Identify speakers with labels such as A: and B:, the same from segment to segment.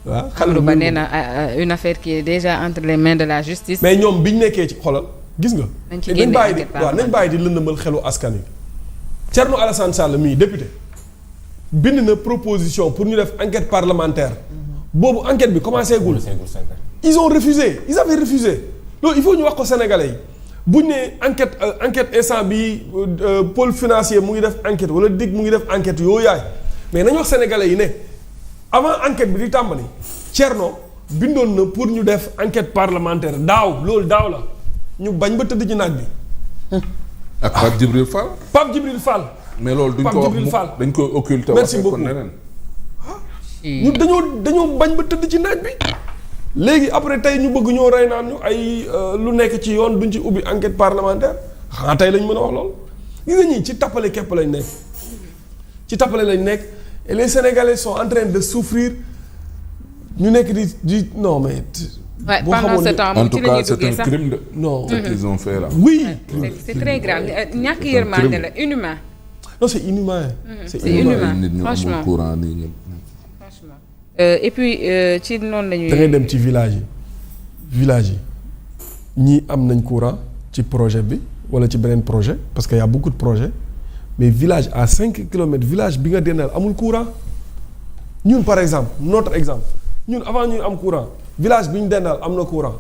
A: waaw
B: Amadou Ba nee na une affaire qui est déjà entre les mains de la justice.
A: mais ñoom biñ nekkee ci xolal gis nga.
B: nañ ci génne enquête
A: nañ bàyyi di lëndëmal xelu askan wi. Thierno Alassane Sall mii député bind na proposition pour ñu def enquête parlementaire boobu enquête bi commencé gul. ils ont refusé ils avaient refusé loolu il faut ñu wax ko sénégalais yi buñ ne enquête instant bi pôle financier mu ngi def enquête wala DIC mu ngi def enquête yooyu yaay mais nañu wax sénégalais yi ne avant enquête bi di tàmbali Thierno bindoon na pour ñu def enquête parlementaire daaw loolu daaw la ñu bañ ba tëdd ci naaj bi.
C: ak Pape Djibril Fall.
A: Pape Djibril Fall.
C: mais loolu duñ ko wax dañ koy occulter.
A: merci beaucoup ñu dañoo bañ ba tëdd ci naaj bi. léegi après tey ñu bëgg ñoo rey naan ñu ay lu nekk ci yoon duñ ci ubbi enquête parlementaire xanaa tey lañ mën a wax lool. gis nga ñii ci tappale képp lañ nekk ci tappale lañ nekk et les Sénégalais sont en train de souffrir ñu nekk di non mais.
B: Ouais, pendant ce temps
C: en tout cas c'est un crime de
A: non
C: ce qu'ils ont fait là.
A: oui
B: c'est très grave ñàkk yërmande la inhumain.
A: non c'est inhumain.
B: c'est inhumain
C: franchement courant nii ñëpp.
B: franchement et puis ci noonu la ñuy.
A: da ngay dem ci village yi ñii am nañ courant ci projet bi wala ci beneen projet parce que y a beaucoup de projets mais village à 5 kilomètres village bi nga dendal amul courant ñun par exemple notre exemple ñun avant ñuy am courant. village bi ñu dendal am na courant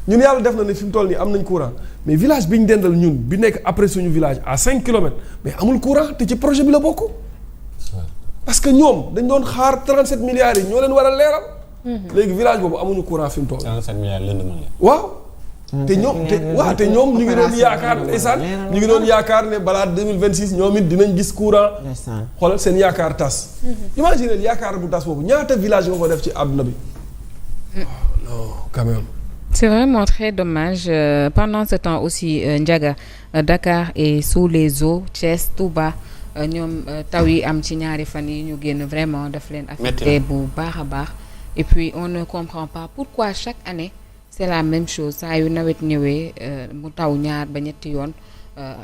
A: ñun yàlla def na ne fi mu toll nii am nañ courant mais village bi ñu dendal ñun bi nekk après suñu village à 5 kilomètres mais amul courant te ci projet bi la bokk. parce que ñoom dañ doon xaar 37 milliards yi ñoo leen war a leeral. léegi village boobu amuñu courant fi mu toll.
D: 37 milliards lëndëm la.
A: waaw. te ñoom ñu ngi doon yaakaar ndeysaan ñu ngi doon yaakaar ne balaa 2026 ñoom it dinañ gis courant. xoolal seen yaakaar tas. imagine yaakaar bu tas boobu ñaata village nga ko def ci àdduna bi. non quand même.
B: C'est vraiment très dommage pendant ce temps aussi Ndiaga Dakar est sous les eaux Thiès Touba ñoom taw yi am ci ñaari fan yi ñu génn vraiment daf leen affecté bu baax a baax et puis on ne comprend pas pourquoi chaque année c'est la même chose saa yu nawet ñëwee mu taw ñaar ba ñetti yoon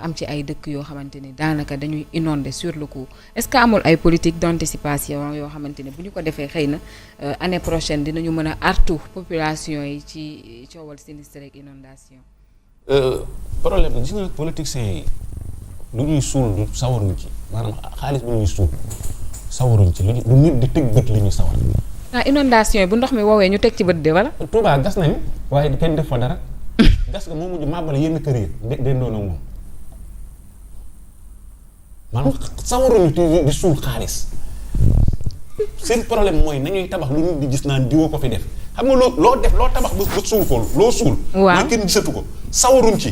B: am ci ay dëkk yoo xamante ni daanaka dañuy inonder sur le coup est-ce que amul ay politique d'anticipation yoo xamante ni bu ñu ko defee xëy na année prochaine dinañu mën a artu population yi ci coowal sinistre ak inondation
D: problème gis nga politiciens yi lu ñuy suul du sawaruñ ci maanaam xaalis bu ñuy suul sawaruñ ci lu nit di tëg bët la ñuy sawar.
B: Inondation yi bu ndox mi woowee ñu teg ci bët de wala.
D: Touba gas nañu waaye kenn def fa dara gas nga moo mujj màbbale yenn kër yi dendoon ak moom. maanaam sawaruñu di suul xaalis seen problème mooy nañuy tabax lu nit di gis naan diwoo ko fi def xam nga loo def loo tabax ba suul ko loo suul.
B: waaw
D: mooy kenn gisatu ko sawaruñ ci.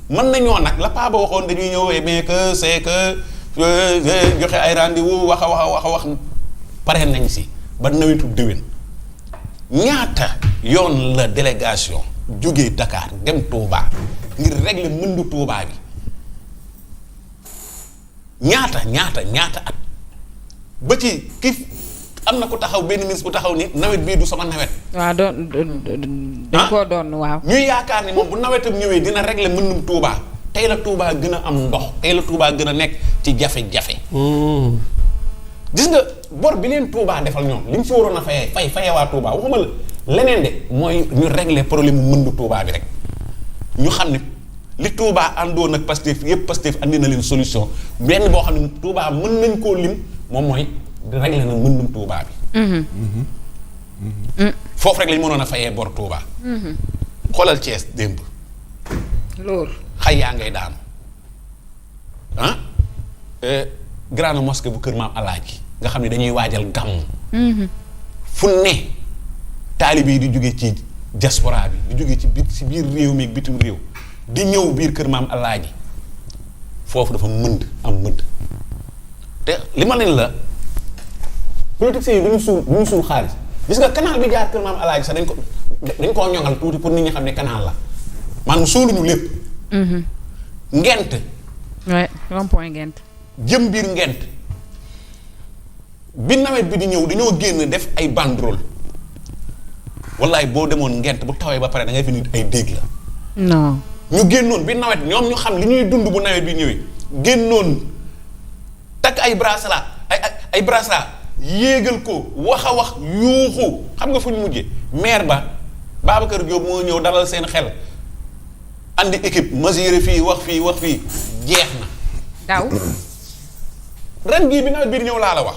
D: mën nañoo nag la paa ba waxoon dañuy ñëwee mais que c'est que joxe ay rendez-vous wax pare nañ si ba nawetu déwén ñaata yoon la délégation jógee Dakar dem Touba ngir régler mëndu Touba bi. ñaata at ba ci kii am na ku taxaw benn ministre bu taxaw ni nawet bii du sama nawet.
B: waaw dañ koo doon waaw.
D: ñuy yaakaar ni moom bu nawetam ñëwee dina régler mënum Touba tey la Touba gën a am ndox tey la Touba gën a nekk ci jafe-jafe. gis nga bor bi leen Touba defal ñoom li mu fi waroon a fayee waa Touba waxuma la leneen de mooy ñu régler problème mu mëndu Touba bi rek ñu xam ne. li Touba àndoon ak Pastef yëpp Pastef andi na leen solution benn boo xam ne Touba mën nañ koo lim moom mooy régler na mëndum Touba bi. foofu rek lañ mënoon a fayee bor Touba. xoolal Thiès démb.
B: loolu.
D: xay yaa ngay daanu grande mosquée bu kër maam Alaaji nga xam ne dañuy waajal gàmm. fu ne taalibe yi di jóge ci diaspora bi di jóge ci biir réew mi ak bitim réew. di ñëw biir kër maam Alaaji foofu dafa mënd te li ma leen la politiciens yi du ñu suul xaalis gis nga canal bi jaar kër maam Alaaji sax dañ koo ñoŋal tuuti pour nit ñi xam ne canal la maanaam suuluñu lépp. Ngent.
B: ouais rond-point Ngent.
D: jëm biir Ngent bi nawet bi di ñëw dañoo génn def ay banderole wallaay boo demoon Ngent bu tawee ba pare da ngay fi nit ay dégg la.
B: non.
D: ñu génnoon bi nawet ñoom ñu xam li ñuy dund bu nawet bi ñëwee génnoon takk ay bracelet ay bracelet yéegal ko wax a wax yuuxu xam nga fu ñu mujjee maire ba Babacar Diop moo ñëw dalal seen xel andi équipe mesuré fii wax fii jeex na.
B: daaw.
D: ren gii bi nawet bi ñëw laa la wax.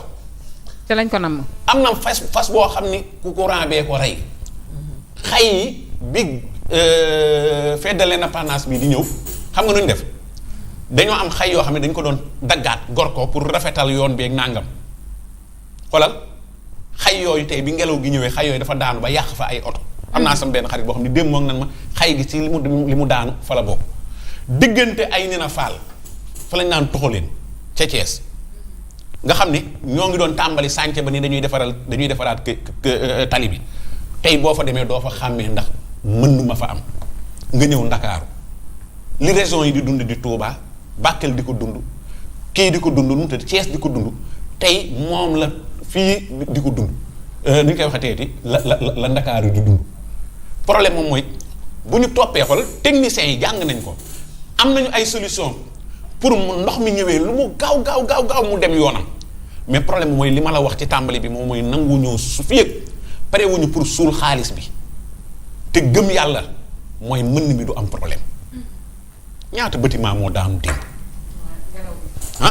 B: te lañ ko namm.
D: am na fas boo xam ni ku courant bee ko rey xay yi bi fête de l'indépendance bi di ñëw xam nga nu ñu def dañoo am xay yoo xam ne dañ ko doon daggaat gor ko pour rafetal yoon bi ak nàngam xoolal xay yooyu tey bi ngelaw gi ñëwee xay yooyu dafa daanu ba yàq fa ay oto. am naa sama benn xarit boo xam ne démb moom nan ma xay gi ci li mu daanu fa la bokk diggante ay nina faal fa lañ naan toxaleen ca Thiès nga xam ne ñoo ngi doon tàmbali sànce ba ni dañuy defaraat tali bi tey boo fa demee doo fa xàmmee ndax mën ma fa am nga ñëw Ndakaaru li régions yi di dund di Touba Bakel di ko dund kii di ko dund nu te Thiès di ko dund tey moom la fii di ko dund ni ñu koy waxateeti la Ndakaaru di dund problème moom mooy bu ñu toppee xool techniciens yi jàng nañ ko am nañu ay solution pour mu ndox mi ñëwee lu mu gaaw mu dem yoonam mais problème mooy li ma la wax ci tàmbali bi moom mooy nangu ñëw su fi yëg pare wuñu pour suul xaalis bi te gëm yàlla mooy mën mi du am problème ñaata bâtiment moo daanu démb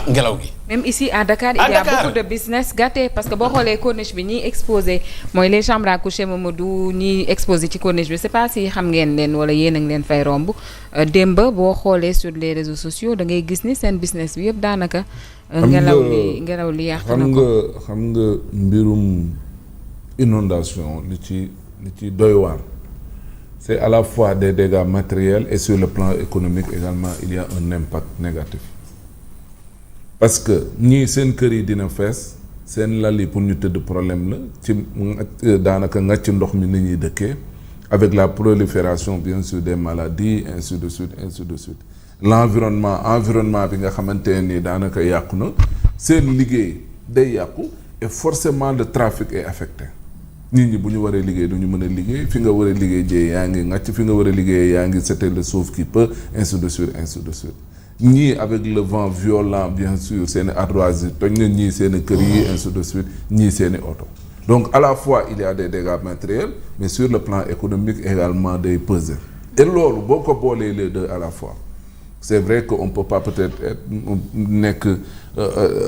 D: ngelaw gi.
B: même ici à Dakar il y a beaucoup de business gâté parce que boo xoolee corniche bi ñiy exposé mooy les chambres à coucher Mamadou ñiy exposé ci corniche bi c'est pas si xam ngeen leen wala yéen a ngi leen fay romb démb boo xoolee sur les réseaux sociaux da ngay gis ni seen business bi yëpp daanaka. ngelaw li yàq na ko
C: xam nga mbirum inondation li ci doy waar c'est à la fois des dégâts matériels et sur le plan économique également il y a un impact négatif. parce que ñii seen kër yi dina fees seen lal yi pour ñu tëdd problème la ci daanaka nga ci ndox mi ni ñuy dëkkee avec la prolifération bien sûr des maladies ainsi de suite environnement bi nga xamante ni daanaka yàqu na seen liggéey day yàqu et forcément le trafic est affecté nit ñi bu ñu waree liggéey du ñu mën a liggéey fi nga war a liggéey jee yaa ngi ngàcc fi nga war a liggéey yaa ngi c'était le sauve qui peut ainsi de suite ñii avec le vent violent bien sûr seeni ardoises yi toj na ñii seeni kër yi ainsi de suite ñii seeni oto donc à la fois il y a des dégâts matériels mais sur le plan économique également day peser et loolu boo ko boolee les deux à la fois c'est vrai que on peut pas peut-être nekk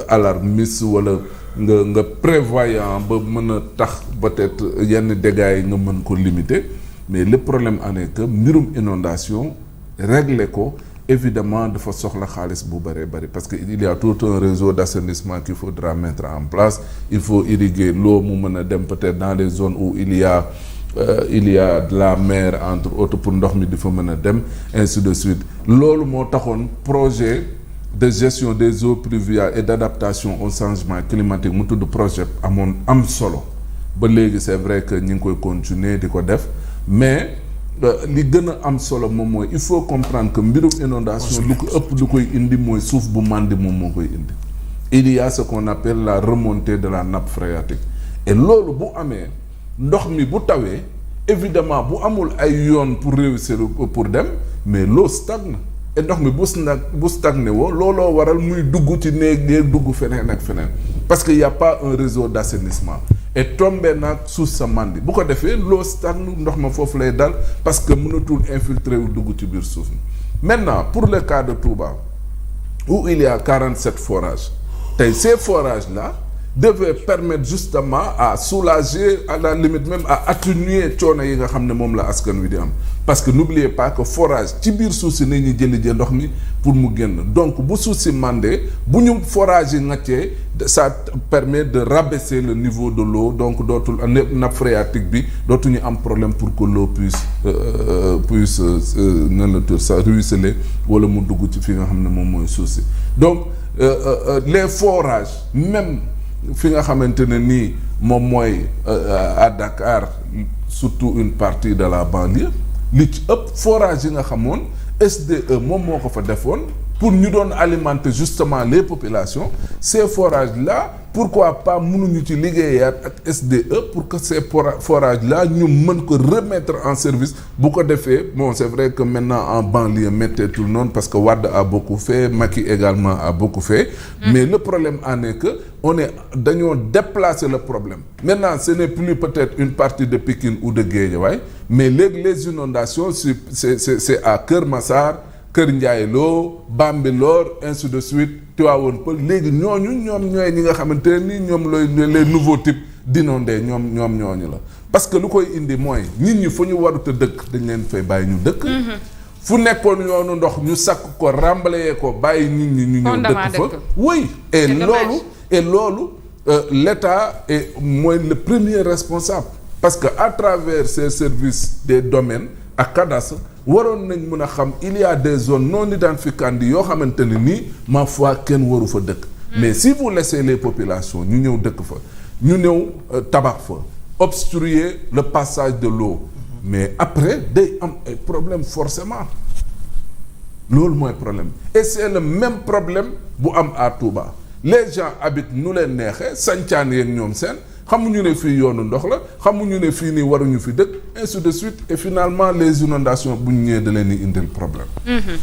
C: alarmiste wala nga prévoyant ba mën a tax peut-être yenn dégâts yi nga mën ko limiter mais le problème en est que mbirum inondation régler ko évidemment dafa soxla xaalis bu bëree bëri parce que il y a tout un réseau d'assainissement qu'il faudra mettre en place il faut irriguer l'eau mu mën a dem peut-être dans les zones où il y a de la mer entre autres pour ndox mi di fa mën a dem ainsi de suite loolu moo taxoon projet de gestion des eaux pluviales et d'adaptation au changement climatique mu tudd projet am solo ba léegi c'est vrai que ñu ngi koy continuer di ko def mais li gën a am solo moom mooy il faut comprendre que mbirum inondation lu ko ëpp lu koy indi mooy suuf bu màndi moom moo koy indi il y a ce qu'on appelle la remontée de la nappe phréatique et loolu bu amee ndox mi bu tawee évidemment bu amul ay yoon pour réussir pour dem mais l'eau stagne et ndox mi bu stagné woo looloo waral muy dugg ci néeg dugg feneen ak feneen parce que y a pas un réseau d'assainissement et tombé naag suuf sa màndi bu ko defee l'eau stagne ndox ma foofu lay dal parce que mënatul infiltrer wu dugg ci biir suuf mi maintenant pour le cas de Touba où il y a 47 forages tey ces forages là devait permettre justement à soulager à la limite même à atténuer coono yi nga xam ne moom la askan wi di am parce que n'oubliez pas que forage ci biir suuf si nañuy jëli ndox mi pour mu génn donc bu suuf si mandé bu ñu forage yi ngaccee ça permet de rabaisser le niveau de l'eau donc dootul nappe phréatique bi dootuñu am problème pour que l'eau puisse nan la tur ça ruisseler wala mu dugg ci fi nga xam ne moom mooy suuf si donc les forages même fi nga xamante ne nii moom mooy à Dakar surtout une partie de la banlieue li ci ëpp forage yi nga xamoon SDE moom moo ko fa defoon pour ñu doon alimenter justement les populations ces forages là pourquoi pas mënuñu ci liggéeyaat ak SDE pour que ces forages là ñu mën ko remettre en service bu ko defee bon c'est vrai que maintenant en banlieue metteetul noonu parce que Wade a beaucoup fait Macky également a beaucoup fait mais le problème en est que dañoo déplacer le problème maintenant ce n'est plus peut-être une partie de Pikine ou de Guédiawaye mais léegi les inondations c'est à Keur Massar Kër Ndiaye Lo Bambilor ainsi de suite Tivaouane Peulh léegi ñoom ñooy ñi nga xamante ne nii ñoom les nouveaux types d'inondés ñoom ñooñu la parce que lu koy indi mooy nit ñi fu ñu warut a dëkk dañ leen fay bàyyi ñu dëkk. fu nekkoon yoonu ndox ñu sakk ko remblayer ko bàyyi nit ñi ñu ñëw dëkk fa. oui et loolu l'État est mooy le premier responsable parce que à travers ces services des domaines ak cadastre waroon nañ mën a xam il y a des zones non identificantes yoo xamante ne nii ma foi kenn waru fa dëkk. mais si vous laissez les populations ñu ñëw dëkk fa ñu ñëw tabax fa obstruer le passage de l'eau mais après day am ay problème forcément loolu mooy problème et c'est le même problème bu am à Touba les gens habitent nu leen neexee sancaan yeeg ñoom seen xamuñu ne fii yoonu ndox la xamuñu ne fii nii waruñu fi dëkk ainsi de suite et finalement les inondations bu ñu ñëwee da leen di indil problème.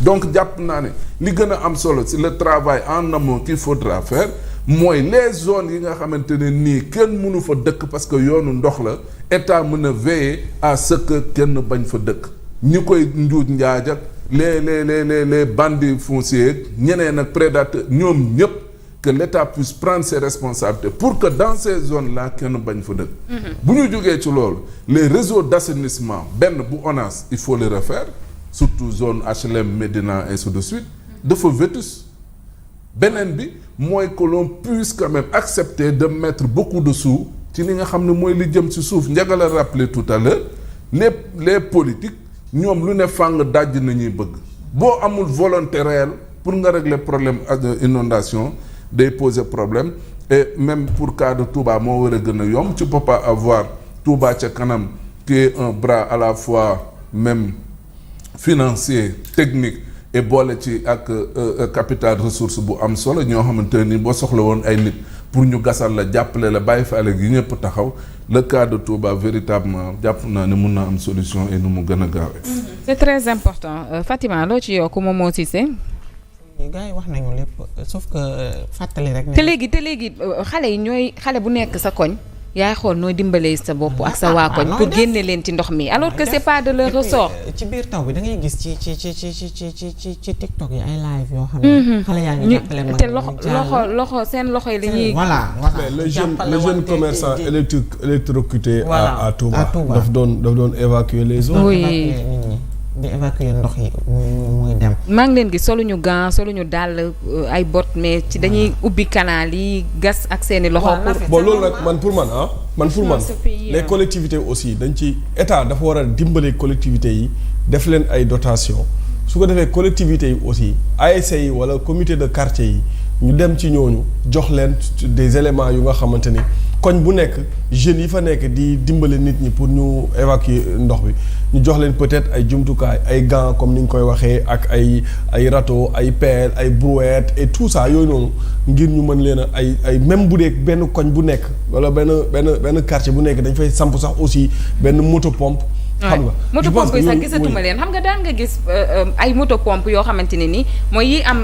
C: donc jàpp naa ne li gën a am solo c'est le travail en amont qu'il faudra faire mooy les zones yi nga xamante ne nii kenn mënu fa dëkk parce que yoonu ndox la état mën a veiller à ce que kenn bañ fa dëkk ñi koy njuuj njaaj ak les bandits fonciers ñeneen ak prédateurs ñoom ñëpp. que l'État puisse prendre ses responsabilités pour que dans ces zones-là kenn bañ fa dëkk. bu ñu jógee ci loolu les réseaux d'assainissement benn bu ONAS il faut le refaire surtout zone HLM Médina ainsi de suite dafa vétus beneen bi mooy que l'on puisse quand même accepter de mettre beaucoup de sous ci li nga xam ne mooy li jëm ci suuf Ndiaga la rappelé tout à l'heure les politiques ñoom lu ne fàng dajj nañuy bëgg boo amul volonté réelle pour nga régler problème ak inondation day poser problème et même pour cas de Touba moo war a gën a yomb tu peux pas avoir Touba ca kanam qui est un bras à la fois même financier technique et boole ci ak capital ressource bu am solo ñoo xamante ni boo soxla woon ay nit pour ñu gasal la jàppale la bàyyi fa àll gi ñëpp taxaw le cas de Touba véritablement jàpp naa ne mun na am solution et nu mu gën a gaawee.
B: c'est très important Fatima loo ci yokk moom moo Cissé.
E: gars yi wax nañu lépp sauf que fàttali rek.
B: te léegi xale yi ñooy xale bu nekk sa koñ yaay xool nooy dimbalee sa bopp ak sa waa koñ pour génne leen ci ndox mi alors que c'est pas de leur ressort.
E: ci biir taw bi da ngay gis ci TikTok yi ay live yoo xam ne. xale yaa ngi jàppale mag
B: te loxo seen loxo yi la ñuy.
E: voilà
A: mais le jeune commerçant électrocuté à Touba daf doon évacuer les eaux.
B: oui.
E: di évacuer ndox yi muy dem.
B: maa ngi leen gi soluñu gant soluñu dàll ay bot mais ci dañuy ubbi canal yi gas ak seeni loxo.
A: bon loolu nag man pour man les collectivités aussi dañ ci état dafa war a dimbale collectivités yi def leen ay dotation su ko defee collectivités yi aussi ASC yi wala comité de quartier yi ñu dem ci ñooñu jox leen des éléments yu nga xamante ni koñ bu nekk jeunes yi fa nekk di dimbale nit ñi pour ñu évacuer ndox bi ñu jox leen peut-être ay jumtukaay ay gants comme ni ñu koy waxee ak ay râteau ay pelle ay brouette et tout ça yooyu noonu ngir ñu mën leen a ay même bu dee benn koñ bu nekk wala benn quartier bu nekk dañ fay samp sax aussi benn moto pompe. xam nga
B: moto pompe yi sax gisatuma leen xam nga daan nga gis ay moto pompe yoo xamante ne ni mooy yi am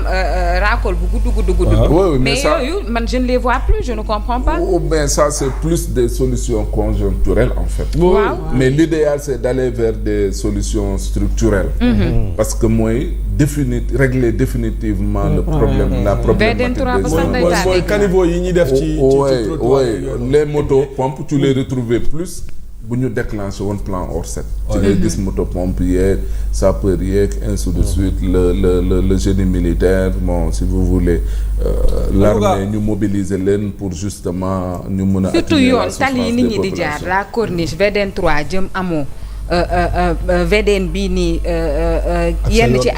B: raakool bu gudd. mais yooyu man je ne les vois plus je ne comprends pas.
C: mais ça c'est plus des solutions conjoncturelles en fait.
B: waaw
C: mais l'idéal c'est d'aller vers des solutions structurelles. parce que mooy régler définitivement le problème la problématique des
A: mooy caniveau yi ñuy def ci trottoir
C: les motos pompes tu les retrouvais plus. bu ñu déclenché woon plan Orsec. ci ngay gis moto pompe yeeg sapeur yeeg ainsi de suite le génie militaire bon si vous voulez. l'armée ñu mobiliser leen pour justement ñu mën a.
B: surtout yoon tali yi nit ñi di jaar la corniche VDN 3 jëm amoo VDN bii nii yenn ci ay.